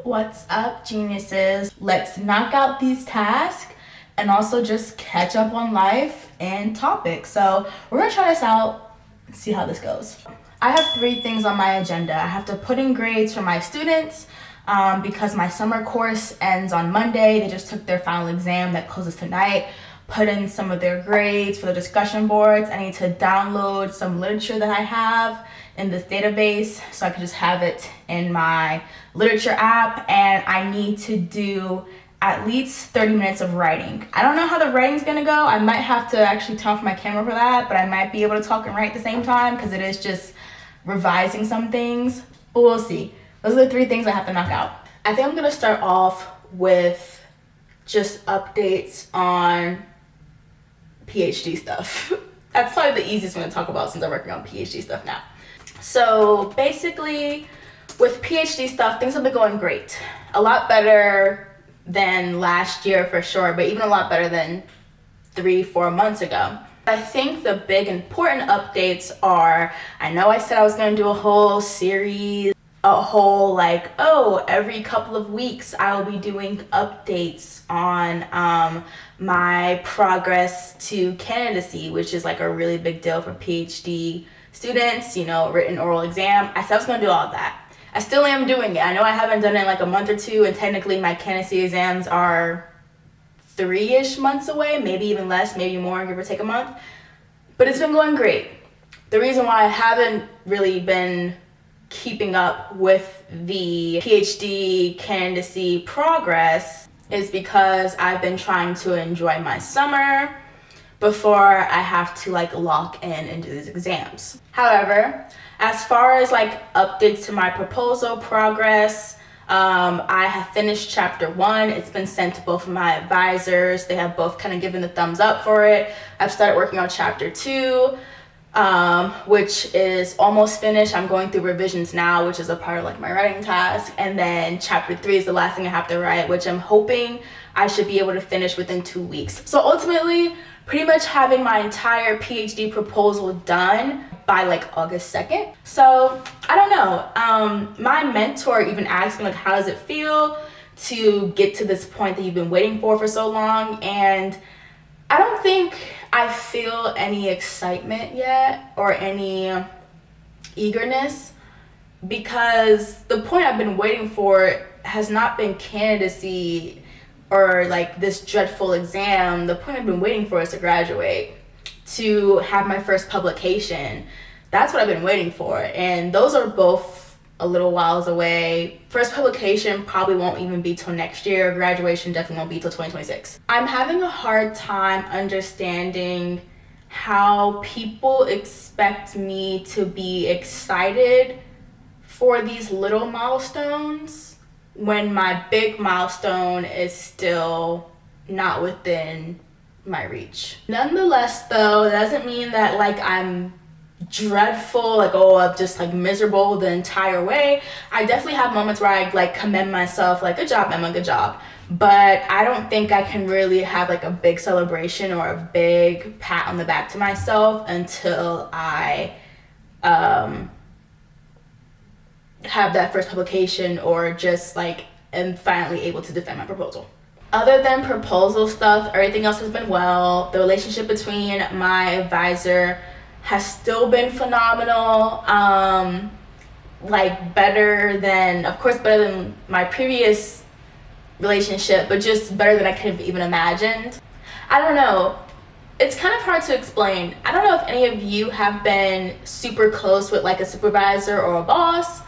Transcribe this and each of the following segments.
What's up, geniuses? Let's knock out these tasks and also just catch up on life and topics. So we're gonna try this out and see how this goes. I have 3 things on my agenda. I have to put in grades for my students because my summer course ends on Monday. They just took their final exam that closes tonight. Put in some of their grades for the discussion boards. I need to download some literature that I have in this database so I can just have it in my literature app, and I need to do at least 30 minutes of writing. I don't know how the writing's gonna go. I might have to actually turn off my camera for that, but I might be able to talk and write at the same time because it is just revising some things, but we'll see. Those are the 3 things I have to knock out. I think I'm gonna start off with just updates on PhD stuff. That's probably the easiest one to talk about since I'm working on PhD stuff now. So basically, with PhD stuff, things have been going great. A lot better than last year for sure, but even a lot better than 3-4 months ago. I think the big important updates are, I know I said I was gonna do a whole series, every couple of weeks I will be doing updates on my progress to candidacy, which is like a really big deal for PhD students, written oral exam. I said I was gonna do all of that. I still am doing it. I know I haven't done it in like a month or 2, and technically my candidacy exams are 3-ish months away, maybe even less, maybe more, give or take a month. But it's been going great. The reason why I haven't really been keeping up with the PhD candidacy progress is because I've been trying to enjoy my summer before I have to lock in and do these exams. However, as far as updates to my proposal progress, I have finished chapter 1. It's been sent to both of my advisors. They have both kind of given the thumbs up for it. I've started working on chapter 2, which is almost finished. I'm going through revisions now, which is a part of my writing task. And then chapter 3 is the last thing I have to write, which I'm hoping I should be able to finish within 2 weeks. So ultimately, pretty much having my entire PhD proposal done by August 2nd. So I don't know. My mentor even asked me how does it feel to get to this point that you've been waiting for so long? And I don't think I feel any excitement yet or any eagerness, because the point I've been waiting for has not been candidacy or this dreadful exam. The point I've been waiting for is to graduate, to have my first publication. That's what I've been waiting for, and those are both a little whiles away. First publication probably won't even be till next year. Graduation definitely won't be till 2026. I'm having a hard time understanding how people expect me to be excited for these little milestones when my big milestone is still not within my reach. Nonetheless, though, that doesn't mean that I'm dreadful, I'm just miserable the entire way. I definitely have moments where I commend myself, good job, Emma, good job. But I don't think I can really have a big celebration or a big pat on the back to myself until I have that first publication or just am finally able to defend my proposal. Other than proposal stuff, everything else has been well. The relationship between my advisor has still been phenomenal. Better than my previous relationship, but just better than I could have even imagined. I don't know. It's kind of hard to explain. I don't know if any of you have been super close with a supervisor or a boss,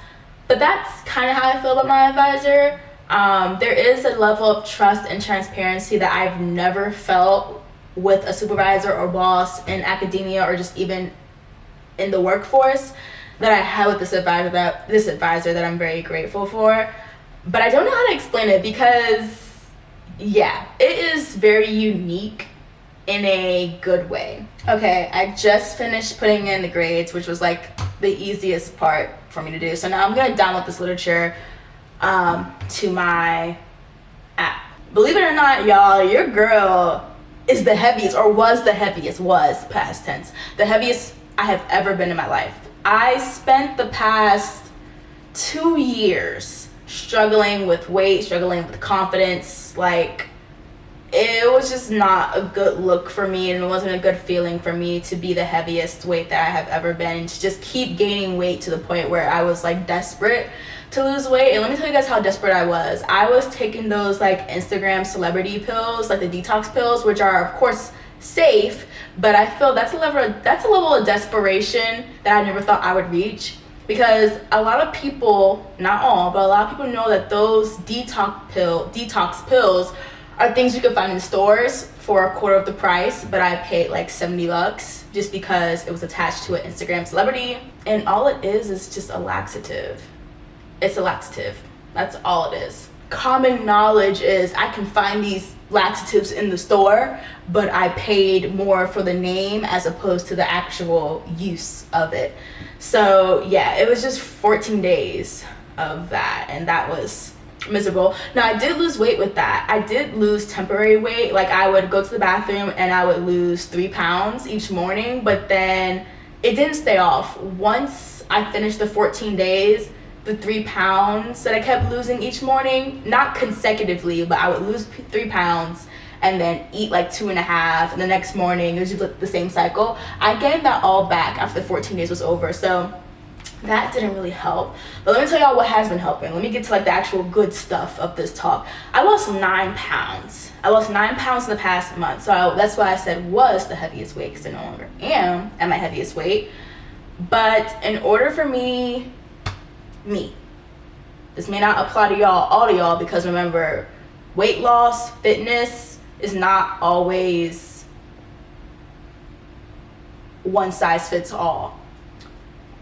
but that's kind of how I feel about my advisor. There is a level of trust and transparency that I've never felt with a supervisor or boss in academia or just even in the workforce that I had with this advisor that I'm very grateful for. But I don't know how to explain it because, it is very unique in a good way. Okay, I just finished putting in the grades, which was the easiest part for me to do. So now I'm gonna download this literature to my app. Believe it or not, y'all, your girl is the heaviest, or was past tense, the heaviest I have ever been in my life. I spent the past 2 years struggling with weight, struggling with confidence. Like, it was just not a good look for me, and it wasn't a good feeling for me to be the heaviest weight that I have ever been, and to just keep gaining weight to the point where I was like desperate to lose weight. And let me tell you guys how desperate I was. I was taking those like Instagram celebrity pills, like the detox pills, which are of course safe, but I feel that's a level of desperation that I never thought I would reach, because a lot of people, not all, but a lot of people know that those detox pills are things you can find in stores for a quarter of the price, but I paid like $70 just because it was attached to an Instagram celebrity. And all it is just a laxative. It's a laxative. That's all it is. Common knowledge is I can find these laxatives in the store, but I paid more for the name as opposed to the actual use of it. So yeah, it was just 14 days of that, and that was miserable. Now, I did lose weight with that. I did lose temporary weight. Like, I would go to the bathroom and I would lose 3 pounds each morning, but then it didn't stay off. Once I finished the 14 days, the 3 pounds that I kept losing each morning, not consecutively, but I would lose 3 pounds and then eat like 2.5, and the next morning it was just the same cycle. I gained that all back after the 14 days was over, so that didn't really help. But let me tell y'all what has been helping. Let me get to like the actual good stuff of this talk. I lost 9 pounds. I lost 9 pounds in the past month, so that's why I said was the heaviest weight, because I no longer am at my heaviest weight. But in order for me, this may not apply to y'all, all to y'all, because remember, weight loss, fitness is not always one size fits all.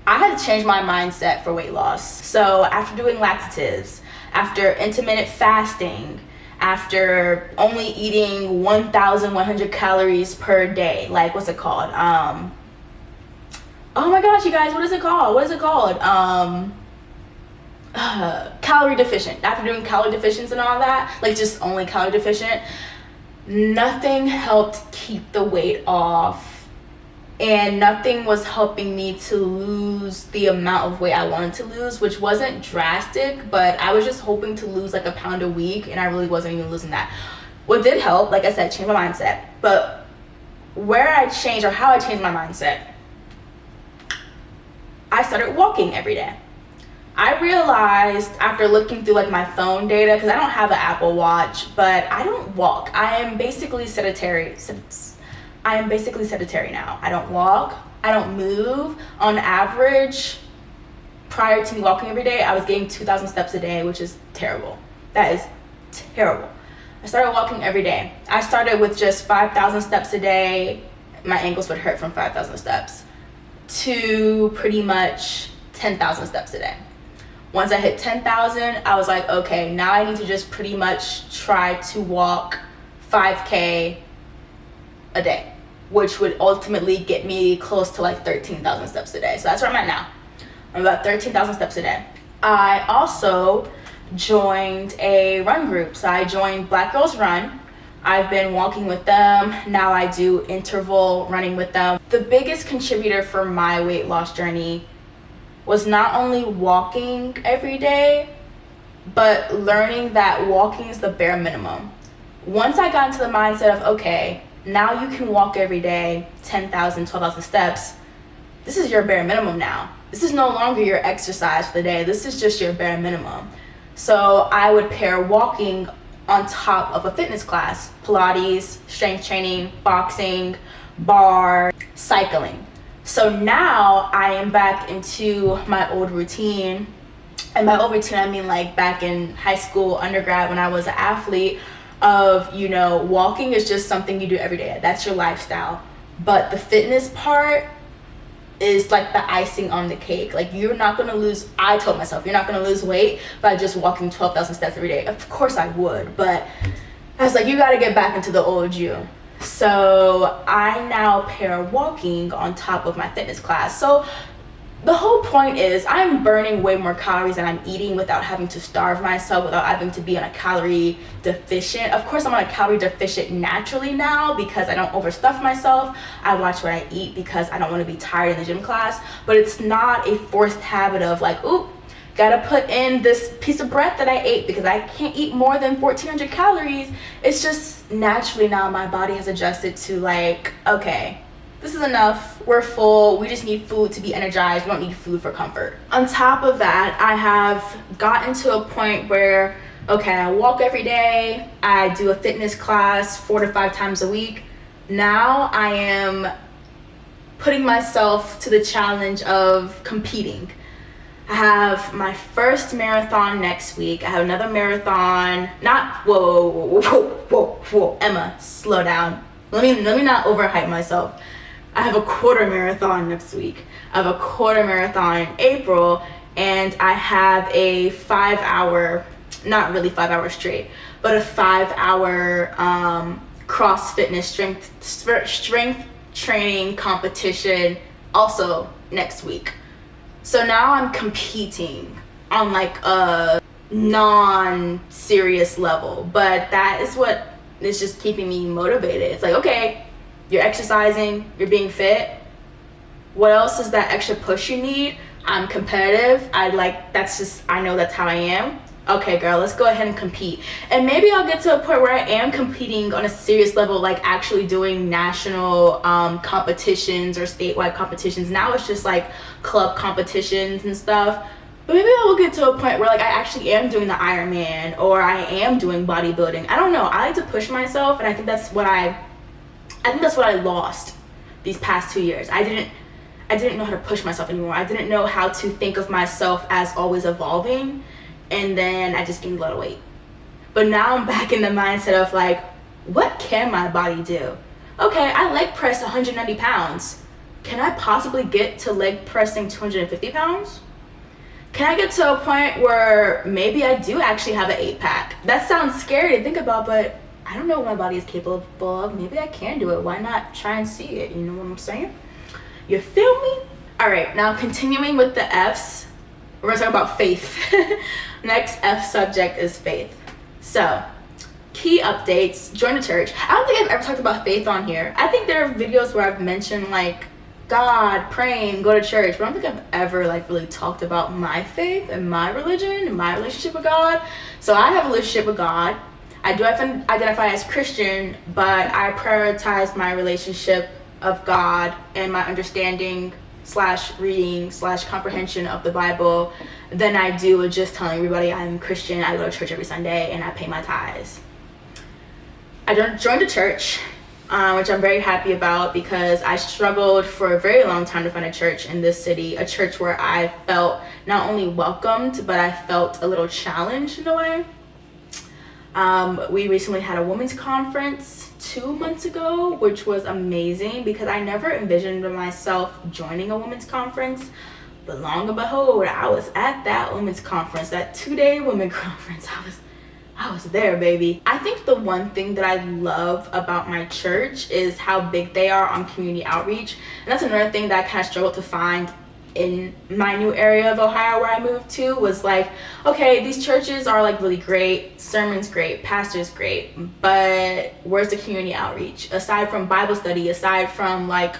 I had to change my mindset for weight loss. So after doing laxatives, after intermittent fasting, after only eating 1,100 calories per day, like, what's it called? Oh my gosh, you guys, what is it called? Calorie deficient. After doing calorie deficient and all that, like just only calorie deficient, nothing helped keep the weight off, and nothing was helping me to lose the amount of weight I wanted to lose, which wasn't drastic, but I was just hoping to lose like a pound a week, and I really wasn't even losing that. What did help, like I said, change my mindset. But where I changed, or how I changed my mindset, I started walking every day. I realized after looking through like my phone data, because I don't have an Apple Watch, but I don't walk. I am basically sedentary now. I don't walk. I don't move. On average, prior to me walking every day, I was getting 2,000 steps a day, which is terrible. That is terrible. I started walking every day. I started with just 5,000 steps a day. My ankles would hurt from 5,000 steps to pretty much 10,000 steps a day. Once I hit 10,000, I was like, okay, now I need to just pretty much try to walk 5K a day, which would ultimately get me close to like 13,000 steps a day. So that's where I'm at now. I'm about 13,000 steps a day. I also joined a run group. So I joined Black Girls Run. I've been walking with them. Now I do interval running with them. The biggest contributor for my weight loss journey was not only walking every day, but learning that walking is the bare minimum. Once I got into the mindset of, okay, now you can walk every day, 10,000, 12,000 steps. This is your bare minimum now. This is no longer your exercise for the day. This is just your bare minimum. So I would pair walking on top of a fitness class, Pilates, strength training, boxing, bar, cycling. So now I am back into my old routine. And by old routine, I mean like back in high school, undergrad, when I was an athlete, of, you know, walking is just something you do every day. That's your lifestyle. But the fitness part is like the icing on the cake. Like, you're not going to lose, I told myself, you're not going to lose weight by just walking 12,000 steps every day. Of course I would, but I was like, you got to get back into the old you. So I now pair walking on top of my fitness class. So the whole point is I'm burning way more calories than I'm eating without having to starve myself, without having to be on a calorie deficient. Of course, I'm on a calorie deficient naturally now because I don't overstuff myself. I watch what I eat because I don't want to be tired in the gym class. But it's not a forced habit of like, ooh, gotta put in this piece of bread that I ate because I can't eat more than 1,400 calories. It's just naturally now my body has adjusted to like, okay, this is enough, we're full, we just need food to be energized, we don't need food for comfort. On top of that, I have gotten to a point where, okay, I walk every day, I do a fitness class 4 to 5 times a week. Now I am putting myself to the challenge of competing. I have my first marathon next week. I have another marathon, whoa, Emma, slow down. Let me not overhype myself. I have a quarter marathon next week. I have a quarter marathon in April, and I have a 5 hour, not really 5 hours straight, but a 5 hour cross fitness strength training competition also next week. So now I'm competing on like a non-serious level, but that is what is just keeping me motivated. It's like, okay, you're exercising, you're being fit. What else is that extra push you need? I'm competitive. I know that's how I am. Okay, girl, let's go ahead and compete. And maybe I'll get to a point where I am competing on a serious level, like actually doing national competitions or statewide competitions. Now it's just like club competitions and stuff. But maybe I will get to a point where like I actually am doing the Ironman or I am doing bodybuilding. I don't know. I like to push myself, and I think that's what I lost these past 2 years. I didn't know how to push myself anymore. I didn't know how to think of myself as always evolving, and then I just gained a lot of weight. But now I'm back in the mindset of like, what can my body do? Okay, I leg press 190 pounds. Can I possibly get to leg pressing 250 pounds? Can I get to a point where maybe I do actually have an 8-pack? That sounds scary to think about, but I don't know what my body is capable of. Maybe I can do it. Why not try and see it? You know what I'm saying? You feel me? All right, now continuing with the F's, we're gonna talk about faith. Next F subject is faith. So, key updates, join the church. I don't think I've ever talked about faith on here. I think there are videos where I've mentioned like God, praying, go to church, but I don't think I've ever like really talked about my faith and my religion and my relationship with God. So I have a relationship with God. I do identify as Christian, but I prioritize my relationship of God and my understanding / reading / comprehension of the Bible than I do with just telling everybody I'm Christian, I go to church every Sunday, and I pay my tithes. I joined a church, which I'm very happy about because I struggled for a very long time to find a church in this city, a church where I felt not only welcomed, but I felt a little challenged in a way. We recently had a women's conference 2 months ago, which was amazing because I never envisioned myself joining a women's conference. But long and behold, I was at that women's conference, that 2-day women's conference. I was there, baby. I think the one thing that I love about my church is how big they are on community outreach. And that's another thing that I kind of struggled to find in my new area of Ohio where I moved to, was like, okay, these churches are like really great, sermons great, pastors great, but where's the community outreach? Aside from Bible study, aside from like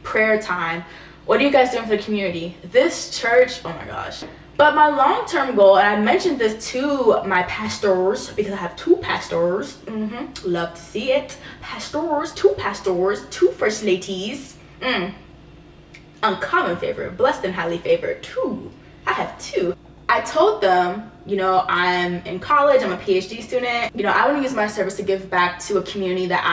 prayer time, what are you guys doing for the community? This church, oh my gosh. But my long-term goal, and I mentioned this to my pastors, because I have 2 pastors, love to see it, pastors, 2 first ladies, uncommon favorite, blessed and highly favored, 2. I have 2. I told them, you know, I'm in college, I'm a PhD student. You know, I want to use my service to give back to a community that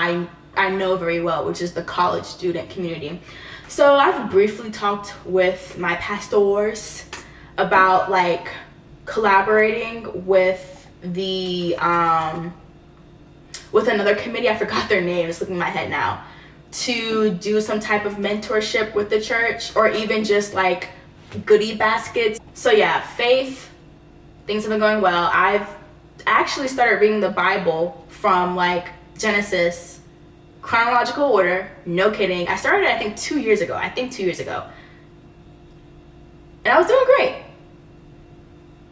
I know very well, which is the college student community. So I've briefly talked with my pastors about like collaborating with the with another committee, I forgot their name, it's slipping in my head now, to do some type of mentorship with the church, or even just like goodie baskets. So yeah, faith, things have been going well. I've actually started reading the Bible from like Genesis, chronological order, no kidding. I started I think 2 years ago. And I was doing great.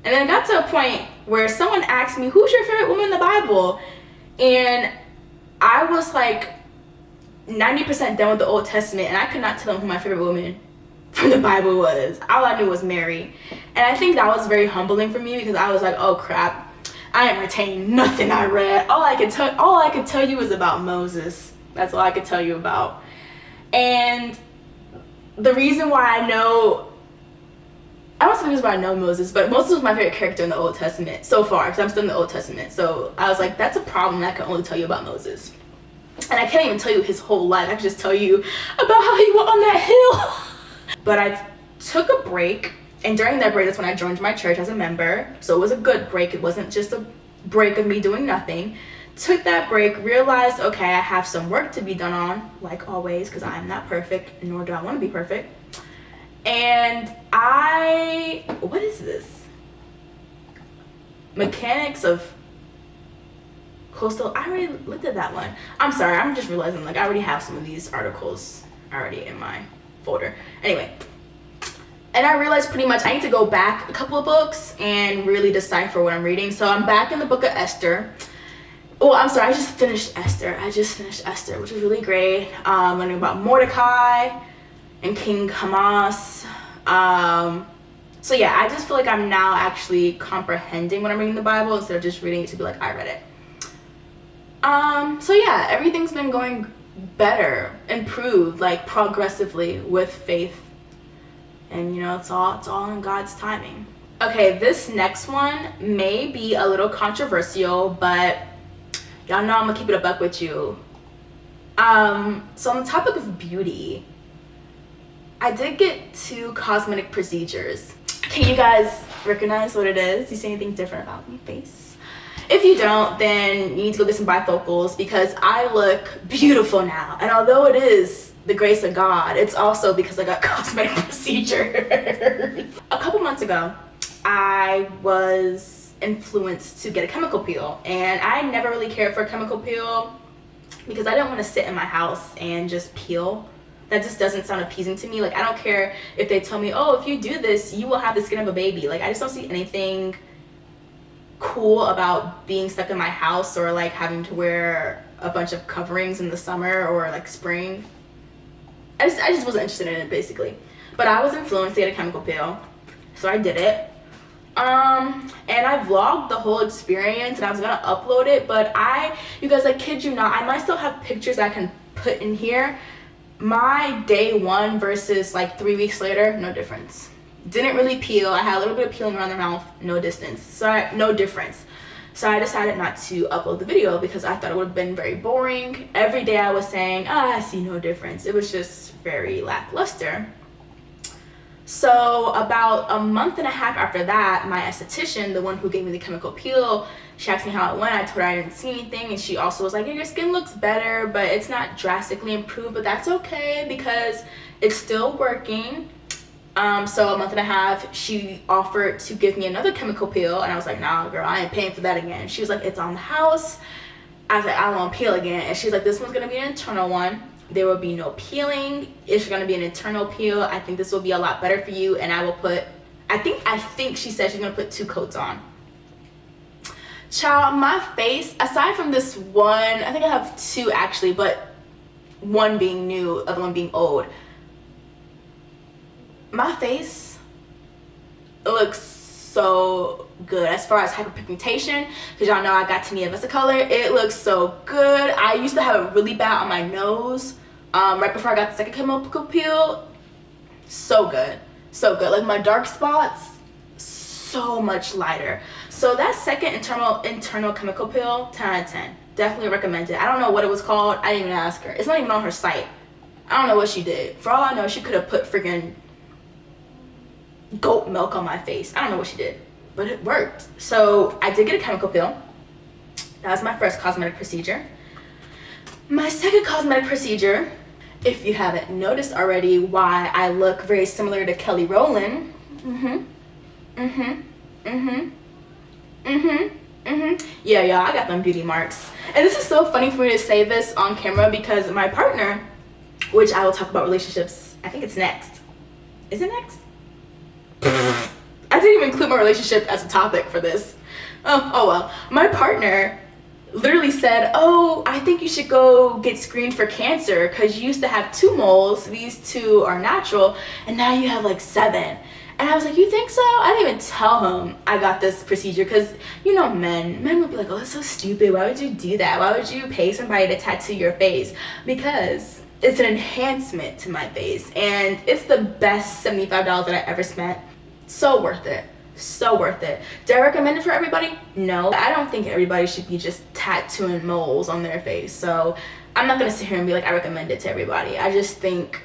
And then it got to a point where someone asked me, who's your favorite woman in the Bible? And I was like 90% done with the Old Testament, and I could not tell them who my favorite woman from the Bible was. All I knew was Mary. And I think that was very humbling for me because I was like, oh crap, I ain't retaining nothing I read. All I could tell you was about Moses. That's all I could tell you about. And the reason why I don't say the reason why I know Moses, but Moses was my favorite character in the Old Testament so far, because I'm still in the Old Testament. So I was like, that's a problem. I can only tell you about Moses. And I can't even tell you his whole life. I can just tell you about how he went on that hill. But I took a break, and during that break, that's when I joined my church as a member. So it was a good break. It wasn't just a break of me doing nothing. Took that break, realized, okay, I have some work to be done on, like always, because I am not perfect, nor do I want to be perfect. And what is this? Mechanics of coastal, I already looked at that one. I'm sorry, I'm just realizing, like, I already have some of these articles already in my folder. Anyway, and I realized pretty much I need to go back a couple of books and really decipher what I'm reading. So I'm back in the book of Esther. Oh, I'm sorry, I just finished Esther, which was really great. Learning about Mordecai and King Hamas. So yeah, I just feel like I'm now actually comprehending when I'm reading the Bible instead of just reading it to be like, I read it. So yeah, everything's been going better, improved, like progressively with faith. And you know, it's all in God's timing. Okay, this next one may be a little controversial, but y'all know I'm gonna keep it a buck with you. So on the topic of beauty, I did get 2 cosmetic procedures. Can you guys recognize what it is? Do you see anything different about my face? If you don't, then you need to go get some bifocals because I look beautiful now. And although it is the grace of God, it's also because I got cosmetic procedures. A couple months ago, I was influenced to get a chemical peel, and I never really cared for a chemical peel because I didn't want to sit in my house and just peel. That just doesn't sound appeasing to me. Like, I don't care if they tell me, oh, if you do this, you will have the skin of a baby. Like, I just don't see anything cool about being stuck in my house or like having to wear a bunch of coverings in the summer or like spring. I just wasn't interested in it, basically. But I was influenced to get a chemical peel, so I did it. And I vlogged the whole experience, and I was gonna upload it, but you guys, I kid you not, I might still have pictures I can put in here. My day 1 versus like 3 weeks later, no difference. Didn't really peel. I had a little bit of peeling around the mouth, no difference. So I decided not to upload the video because I thought it would have been very boring. Every day I was saying, I see no difference. It was just very lackluster. So about a month and a half after that, my esthetician, the one who gave me the chemical peel, she asked me how it went. I told her I didn't see anything, and she also was like, yeah, your skin looks better, but it's not drastically improved, but that's okay because it's still working. So a month and a half, she offered to give me another chemical peel, and I was like, nah, girl, I ain't paying for that again. She was like, it's on the house. I was like, I don't want to peel again. And she's like, this one's going to be an internal one. There will be no peeling. It's going to be an internal peel. I think this will be a lot better for you, and I will put, I think she said she's going to put 2 coats on. Child, my face, aside from this one, I think I have 2 actually, but one being new, other one being old. My face looks so good as far as hyperpigmentation, because y'all know I got tinea vesica color. It looks so good. I used to have it really bad on my nose right before I got the second chemical peel. So good, so good. Like my dark spots, so much lighter. So that second internal chemical peel, 10 out of 10. Definitely recommend it. I don't know what it was called. I didn't even ask her. It's not even on her site. I don't know what she did. For all I know, she could have put freaking goat milk on my face. I don't know what she did, but it worked. So I did get a chemical peel. That was my first cosmetic procedure. My second cosmetic procedure, if you haven't noticed already why I look very similar to Kelly Rowland. Yeah, y'all, I got them beauty marks. And this is so funny for me to say this on camera because my partner, which I will talk about relationships, I think it's next. Is it next? I didn't even include my relationship as a topic for this. Oh well. My partner literally said, oh, I think you should go get screened for cancer because you used to have 2 moles, these 2 are natural, and now you have like 7. And I was like, you think so? I didn't even tell him I got this procedure because, you know, men would be like, oh, that's so stupid. Why would you do that? Why would you pay somebody to tattoo your face? Because it's an enhancement to my face, and it's the best $75 that I ever spent. So worth it. So worth it. Do I recommend it for everybody? No. I don't think everybody should be just tattooing moles on their face. So I'm not going to sit here and be like, I recommend it to everybody. I just think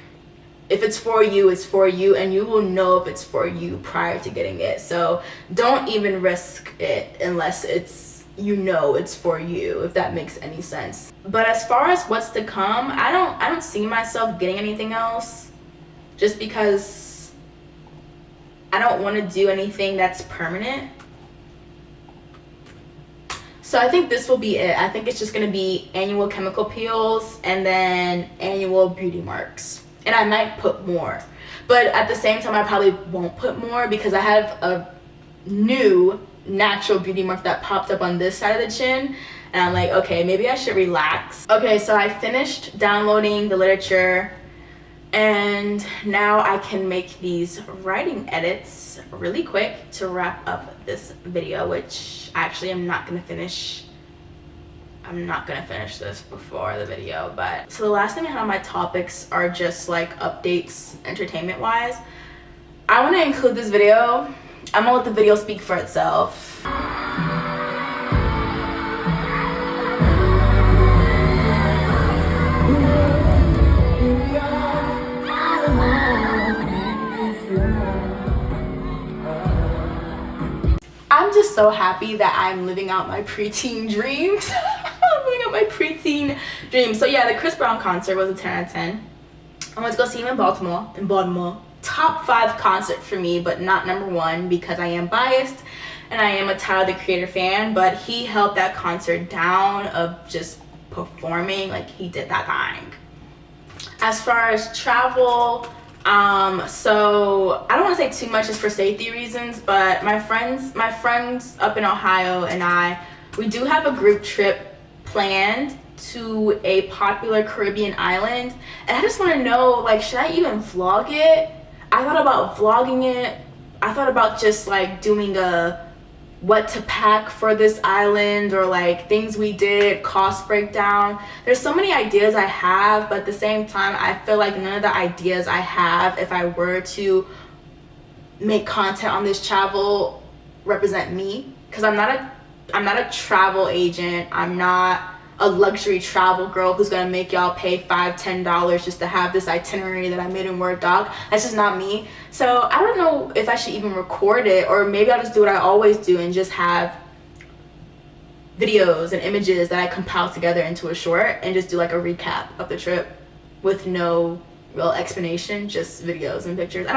if it's for you, it's for you, and you will know if it's for you prior to getting it. So don't even risk it unless it's, you know, it's for you, if that makes any sense. But as far as what's to come, I don't see myself getting anything else, just because I don't want to do anything that's permanent. So I think this will be it. I think it's just going to be annual chemical peels and then annual beauty marks. And I might put more. But at the same time, I probably won't put more because I have a new natural beauty mark that popped up on this side of the chin. And I'm like, okay, maybe I should relax. Okay, so I finished downloading the literature. And now I can make these writing edits really quick to wrap up this video, which actually I'm not gonna finish this before the video. But so the last thing I had on my topics are just like updates entertainment wise. I want to include this video. I'm gonna let the video speak for itself. I'm just so happy that I'm living out my preteen dreams. I'm living out my preteen dreams. So yeah, the Chris Brown concert was a 10 out of 10. I went to go see him in Baltimore. Top 5 concert for me, but not number 1 because I am biased and I am a Tyler the Creator fan, but he held that concert down of just performing. Like, he did that thing. As far as travel, so I don't want to say too much just for safety reasons, but my friends up in Ohio and we do have a group trip planned to a popular Caribbean island, and I just want to know, like, should I even vlog it? I thought about vlogging it. I thought about just like doing a what to pack for this island, or like things we did, cost breakdown. There's so many ideas I have, but at the same time I feel like none of the ideas I have, if I were to make content on this travel, represent me, because I'm not a travel agent. I'm not a luxury travel girl who's gonna make y'all pay $5-10 just to have this itinerary that I made in Word doc. That's just not me. So I don't know if I should even record it, or maybe I'll just do what I always do and just have videos and images that I compile together into a short and just do like a recap of the trip with no real explanation, just videos and pictures. I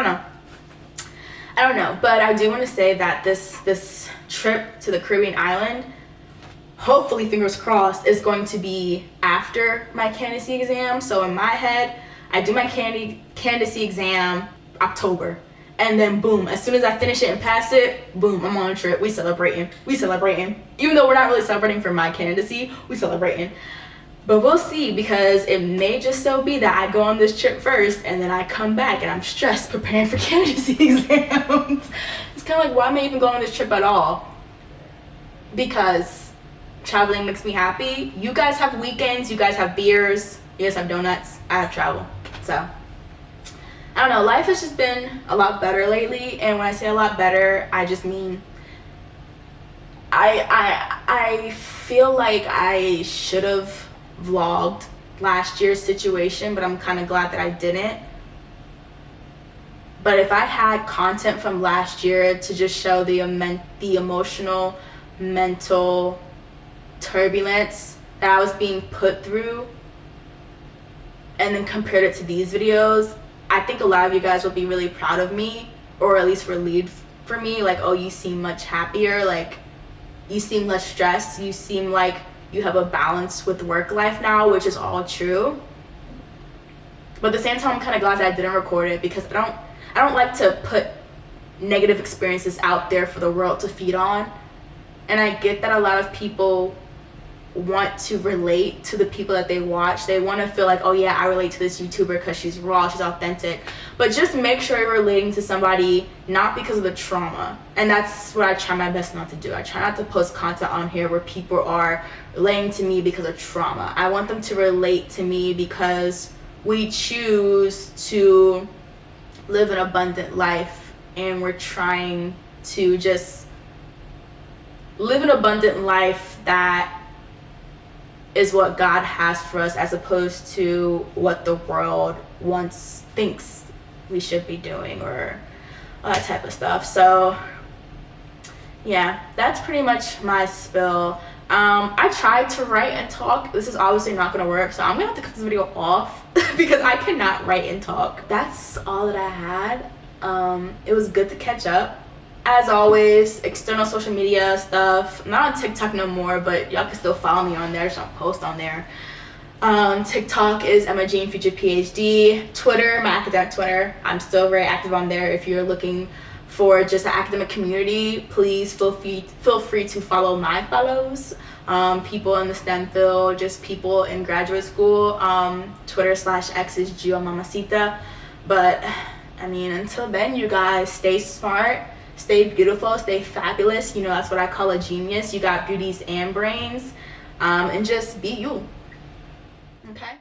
don't know, but I do want to say that this trip to the Caribbean island, hopefully, fingers crossed, is going to be after my candidacy exam. So in my head, I do my candidacy exam October, and then boom, as soon as I finish it and pass it, boom, I'm on a trip. We celebrating. Even though we're not really celebrating for my candidacy, we celebrating. But we'll see, because it may just so be that I go on this trip first and then I come back and I'm stressed preparing for candidacy exams. It's kind of like, why am I even going on this trip at all? Because traveling makes me happy. You guys have weekends, you guys have beers, you guys have donuts. I have travel. So I don't know, life has just been a lot better lately, and when I say a lot better, I just mean I feel like I should have vlogged last year's situation, but I'm kind of glad that I didn't. But if I had content from last year to just show the emotional, mental turbulence that I was being put through, and then compared it to these videos, I think a lot of you guys will be really proud of me, or at least relieved for me. Like, oh, you seem much happier, like you seem less stressed, you seem like you have a balance with work life now, which is all true. But at the same time, I'm kind of glad that I didn't record it, because I don't like to put negative experiences out there for the world to feed on. And I get that a lot of people want to relate to the people that they watch. They want to feel like, oh yeah, I relate to this YouTuber because she's raw, she's authentic. But just make sure you're relating to somebody not because of the trauma. And that's what I try my best not to do. I try not to post content on here where people are relating to me because of trauma. I want them to relate to me because we choose to live an abundant life, and we're trying to just live an abundant life that is what God has for us, as opposed to what the world thinks we should be doing, or all that type of stuff. So yeah, that's pretty much my spill. I tried to write and talk. This is obviously not gonna work, so I'm gonna have to cut this video off because I cannot write and talk. That's all that I had. It was good to catch up. As always, external social media stuff. I'm not on TikTok no more, but y'all can still follow me on there, so I'll post on there. TikTok is Emma Jane Future PhD. Twitter, my academic Twitter, I'm still very active on there. If you're looking for just an academic community, please feel free to follow my fellows, people in the STEM field, just people in graduate school. Twitter/X is Gio Mamacita. But I mean, until then, you guys stay smart, stay beautiful, stay fabulous. You know, that's what I call a genius. You got beauties and brains, and just be you. Okay.